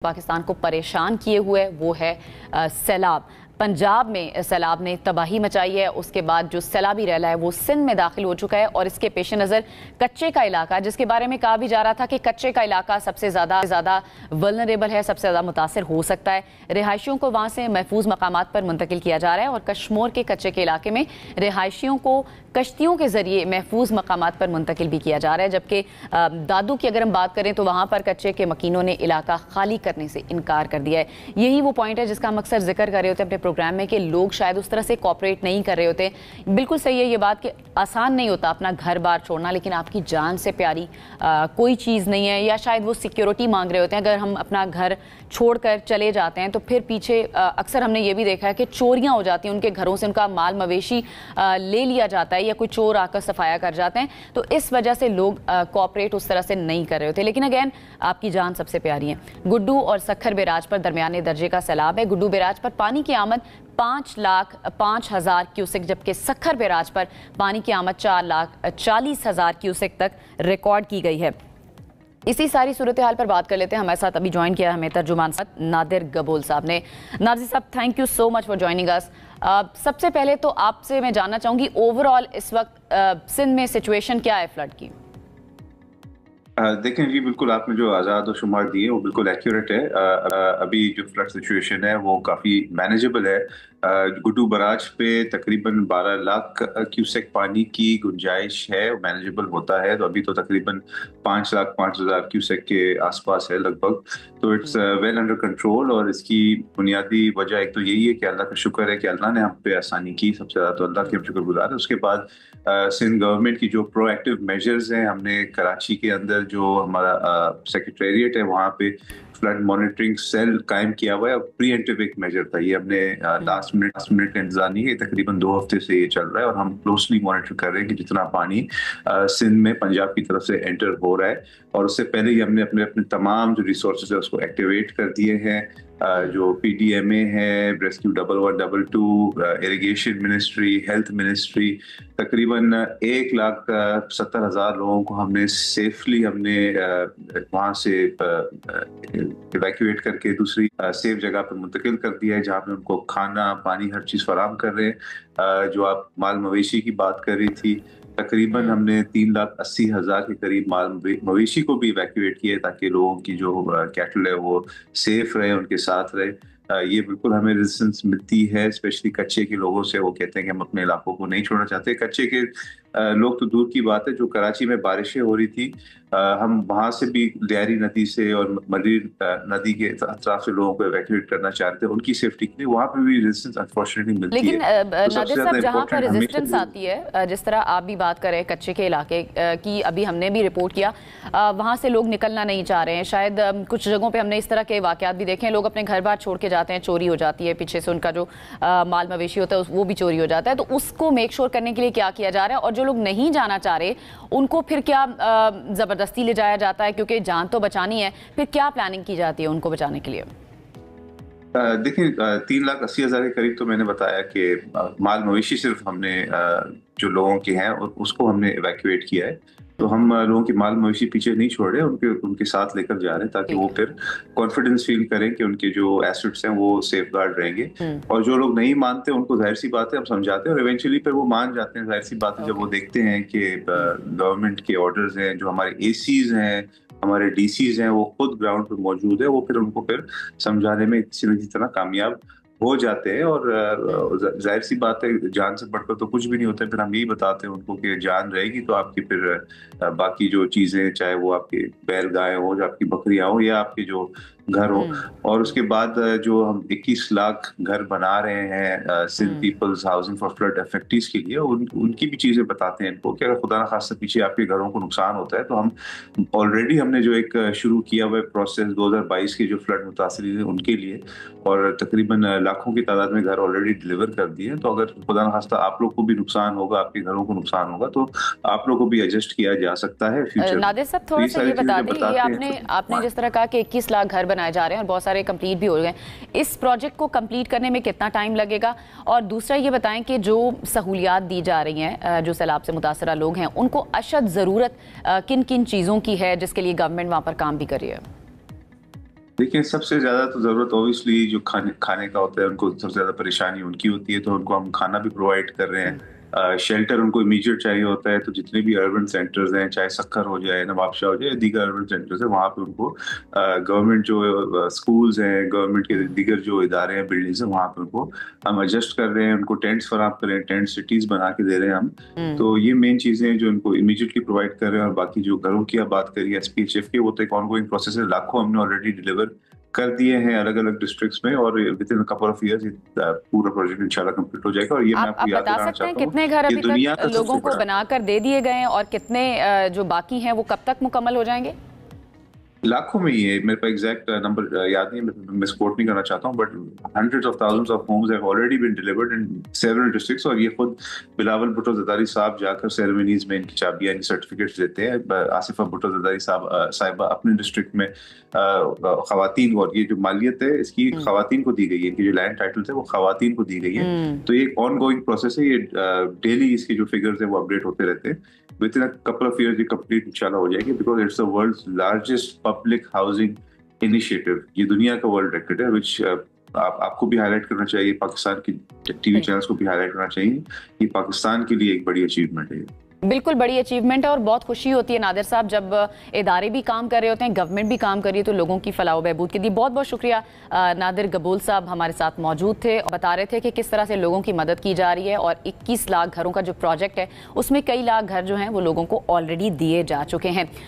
पाकिस्तान को परेशान किए हुए वो है सैलाब। पंजाब में सैलाब ने तबाही मचाई है। उसके बाद जो सैलाबी रैला है वो सिंध में दाखिल हो चुका है और इसके पेश नज़र कच्चे का इलाका, जिसके बारे में कहा भी जा रहा था कि कच्चे का इलाका सबसे ज़्यादा वल्नरेबल है, सबसे ज़्यादा मुतासर हो सकता है। रिहायशियों को वहाँ से महफूज मकामात पर मुंतकिल किया जा रहा है और कश्मोर के कच्चे के इलाके में रिहायशियों को कश्तियों के ज़रिए महफूज मकामात पर मुंतकिल भी किया जा रहा है। जबकि दादू की अगर हम बात करें तो वहाँ पर कच्चे के मकीनों ने इलाका खाली करने से इनकार कर दिया है। यही वो पॉइंट है जिसका हम अक्सर जिक्र कर रहे होते हैं अपने प्रोग्राम में कि लोग शायद उस तरह से कोऑपरेट नहीं कर रहे होते। बिल्कुल सही है ये बात कि आसान नहीं होता अपना घर बार छोड़ना, लेकिन आपकी जान से प्यारी कोई चीज़ नहीं है, या शायद वो सिक्योरिटी मांग रहे होते हैं। अगर हम अपना घर छोड़कर चले जाते हैं तो फिर पीछे अक्सर हमने ये भी देखा है कि चोरियां हो जाती हैं, उनके घरों से उनका माल मवेशी ले लिया जाता है या कोई चोर आकर सफाया कर जाते हैं। तो इस वजह से लोग कोऑपरेट उस तरह से नहीं कर रहे होते। लेकिन अगेन आपकी जान सबसे प्यारी है। गुड्डू और सखर बैराज पर दरमियाने दर्जे का सैलाब है। गुड्डू बैराज पर पानी की आमद 5,05,000 क्यूसेक, जबकि सखर बैराज पर पानी की आमद 4,40,000 क्यूसेक तक रिकॉर्ड की गई है। इसी सारी सूरत हाल पर बात कर लेते हैं। हमारे साथ अभी ज्वाइन किया हमें तर्जुमान साहब नादिर गबोल साहब ने। नादिर साहब, thank you so much for joining us. सबसे पहले तो आपसे मैं जानना चाहूँगी ओवरऑल इस वक्त सिंध में सिचुएशन क्या है फ्लड की? देखें जी, बिल्कुल आपने जो आज़ाद और शुमार दिए वो बिल्कुल एक्यूरेट है। अभी जो फ्लड सिचुएशन है वो काफ़ी मैनेजेबल है। गुड्डू बराज पे तकरीबन 12 लाख क्यूसेक पानी की गुंजाइश है, मैनेजेबल होता है। तो अभी तो तकरीबन 5,05,000 क्यूसेक के आसपास है लगभग। तो इट्स वेल अंडर कंट्रोल और इसकी बुनियादी वजह एक तो यही है कि अल्लाह का शुक्र है कि अल्लाह ने हम पे आसानी की। सबसे ज़्यादा तो अल्लाह के हम शुक्रगुजार है। उसके बाद सिंध गवर्नमेंट की जो प्रोएक्टिव मेजर्स हैं, हमने कराची के अंदर जो हमारा सेक्रेटेरिएट है वहाँ पे फ्लड मॉनिटरिंग सेल कायम किया हुआ है। प्रीएम्प्टिव एक मेजर था ये, हमने लास्ट मिनट का इंतजार नहीं है, तकरीबन 2 हफ्ते से ये चल रहा है और हम क्लोजली मॉनिटर कर रहे हैं कि जितना पानी सिंध में पंजाब की तरफ से एंटर हो रहा है। और उससे पहले ही हमने अपने तमाम जो रिसोर्सेज है उसको एक्टिवेट कर दिए हैं। जो PDMA है, rescue 1112, irrigation ministry, health ministry, तकरीबन 1,70,000 लोगों को हमने सेफली वहाँ से इवैक्यूएट करके दूसरी सेफ जगह पर मुंतकिल कर दिया है, जहाँ पे उनको खाना पानी हर चीज़ फराहम कर रहे हैं। जो आप माल मवेशी की बात कर रही थी, तकरीबन हमने 3,80,000 के करीब माल मवेशी को भी इवैक्यूएट किया ताकि लोगों की जो कैटल है वो सेफ रहे, उनके साथ रहे। ये बिल्कुल हमें रेजिस्टेंस मिलती है, स्पेशली कच्चे के लोगों से। वो कहते हैं कि हम अपने इलाकों को नहीं छोड़ना चाहते। कच्चे के लोग तो दूर की बात है, जो कराची में बारिशें हो रही थी, हम वहाँ से भी लियारी नदी से और मरीर नदी के अतराफ से लोगों को इवैक्यूएट करना चाहते हैं उनकी सेफ्टी के लिए। वहाँ पे भी रेजिस्टेंस अनफॉर्चुनेटली मिलती है। लेकिन नादिर साहब, जहाँ पर रेजिस्टेंस आती है, जिस तरह आप भी बात करें कच्चे के इलाके की, अभी हमने भी रिपोर्ट किया वहाँ से लोग निकलना नहीं चाह रहे हैं। शायद कुछ जगहों पे हमने इस तरह के वाकयात भी देखे हैं, लोग अपने घर बार छोड़ के जाते हैं, चोरी हो जाती है, पीछे से उनका जो माल मवेशी होता है वो भी चोरी हो जाता है। तो उसको मेक श्योर करने के लिए क्या किया जा रहा है? और जो लोग नहीं जाना चाह रहे उनको फिर क्या ज़बरदस्ती ले जाया जाता है? क्योंकि जान तो बचानी है, फिर क्या प्लानिंग की जाती है उनको बचाने के लिए? देखिए, 3,80,000 के करीब तो मैंने बताया कि माल मवेशी सिर्फ हमने जो लोगों के हैं उसको हमने इवैक्यूएट किया है। तो हम लोगों की माल मवेशी पीछे नहीं छोड़ रहे, उनके साथ लेकर जा रहे हैं ताकि वो फिर कॉन्फिडेंस फील करें कि उनके जो एसेट्स हैं वो सेफ गार्ड रहेंगे। और जो लोग नहीं मानते उनको जाहिर सी बात है हम समझाते हैं और इवेंचुअली फिर वो मान जाते हैं। जाहिर सी बात है जब वो देखते हैं कि गवर्नमेंट के ऑर्डर्स हैं, जो हमारे ACs हैं, हमारे DCs हैं, वो खुद ग्राउंड पर मौजूद है, वो फिर उनको फिर समझाने में किसी न किसी तरह कामयाब हो जाते हैं। और जाहिर सी बात है जान से बढ़कर तो कुछ भी नहीं होता है। फिर हम यही बताते हैं उनको कि जान रहेगी तो आपकी फिर बाकी जो चीज़ें, चाहे वो आपके बैल गाय हो, जो आपकी बकरियां हो, या आपके जो घर हो। और उसके बाद जो हम 21 लाख घर बना रहे हैं Sindh peoples housing for flood affectees के लिए, उनकी भी चीज़ें बताते हैं इनको कि अगर खुदा न खास्ता पीछे आपके घरों को नुकसान होता है तो हम ऑलरेडी हमने जो एक शुरू किया हुआ प्रोसेस 2022 के जो फ्लड मुतासिरीन हैं उनके लिए, और तकरीबन लाखों की तादाद में घर ऑलरेडी डिलीवर कर दिए। तो अगर खुदा न खास्ता आप लोग को भी नुकसान होगा, आपके घरों को नुकसान होगा, तो आप लोग को भी एडजस्ट किया जा सकता है फ्यूचर। नादिर साहब, थोड़ा सा ये बता दें, ये आपने जिस तरह कहा कि 21 लाख घर बनाए जा रहे हैं और बहुत सारे कंप्लीट भी हो गए, इस प्रोजेक्ट को कंप्लीट करने में कितना टाइम लगेगा? और दूसरा ये बताएं कि जो सहूलियात दी जा रही हैं जो सैलाब से मुतासरा लोग हैं उनको अशद ज़रूरत किन किन चीज़ों की है जिसके लिए गवर्नमेंट वहाँ पर काम भी कर रही है? देखिए, सबसे ज़्यादा तो ज़रूरत ऑब्वियसली जो खाने का होता है, उनको सबसे ज़्यादा परेशानी उनकी होती है, तो उनको हम खाना भी प्रोवाइड कर रहे हैं। शेल्टर उनको इमीडिएट चाहिए होता है, तो जितने भी अर्बन सेंटर्स हैं, चाहे सक्खर हो जाए, नवाबशाह हो जाए, दीगर अर्बन सेंटर्स हैं, वहाँ पे उनको गवर्नमेंट जो स्कूल्स हैं, गवर्नमेंट के दीगर जो इदारे हैं, बिल्डिंग्स हैं, वहाँ पे उनको हम एडजस्ट कर रहे हैं, उनको टेंट्स फराहम कर रहे हैं, टेंट सिटीज़ बना के दे रहे हैं हम। तो ये मेन चीज़ें हैं जो उनको इमीडिएटली प्रोवाइड कर रहे हैं। और बाकी जो घरों की आप बात करिए एसपीएचएफ की, वो तो एक ऑनगोइंग प्रोसेस है, लाखों हमने ऑलरेडी डिलीवर कर दिए हैं अलग अलग डिस्ट्रिक्ट्स में, और with in couple of years पूरा प्रोजेक्ट इंशाल्लाह कंप्लीट हो जाएगा। और ये मैं आप आपको याद बता दिलाना सकते हैं चाहता हूँ, कितने घर ये अभी दुनिया तक का लोगों सबसे को बड़ा बनाकर दे दिए गए हैं और कितने जो बाकी हैं वो कब तक मुकम्मल हो जाएंगे? लाखों में ही है, मेरे पास एग्जैक्ट नंबर याद नहीं, मैं मिसकोट नहीं करना चाहता हूँ, but hundreds of thousands of homes have already been delivered in several districts. और ये खुद बिलावल भुट्टो ज़रदारी साहब जाकर सेरेमनीज में इनकी चाबियां, इनकी सर्टिफिकेट्स देते हैं। आसिफा भुट्टो ज़रदारी साहिबा अपने डिस्ट्रिक्ट में खवातीन, और ये जो मालियत है इसकी खवातीन को दी गई है, इनकी जो लैंड टाइटल है वो खवातीन को दी गई है। तो ये एक ऑन गोइंग प्रोसेस है, ये डेली इसके जो फिगर्स है वो अपडेट होते रहते हैं। Within a couple of years ये कंप्लीट इंशाल्लाह हो जाएगी, because it's the world's largest public housing initiative. ये दुनिया का वर्ल्ड रिकॉर्ड है, विच आपको भी हाईलाइट करना चाहिए, पाकिस्तान की टीवी चैनल्स को भी हाईलाइट करना चाहिए। ये पाकिस्तान के लिए एक बड़ी अचीवमेंट है। बिल्कुल बड़ी अचीवमेंट है और बहुत खुशी होती है नादिर साहब जब इदारे भी काम कर रहे होते हैं, गवर्नमेंट भी काम कर रही है, तो लोगों की फलाह व बहबूद के लिए बहुत बहुत शुक्रिया। नादिर गबूल साहब हमारे साथ मौजूद थे और बता रहे थे कि किस तरह से लोगों की मदद की जा रही है, और 21 लाख घरों का जो प्रोजेक्ट है उसमें कई लाख घर जो हैं वो लोगों को ऑलरेडी दिए जा चुके हैं।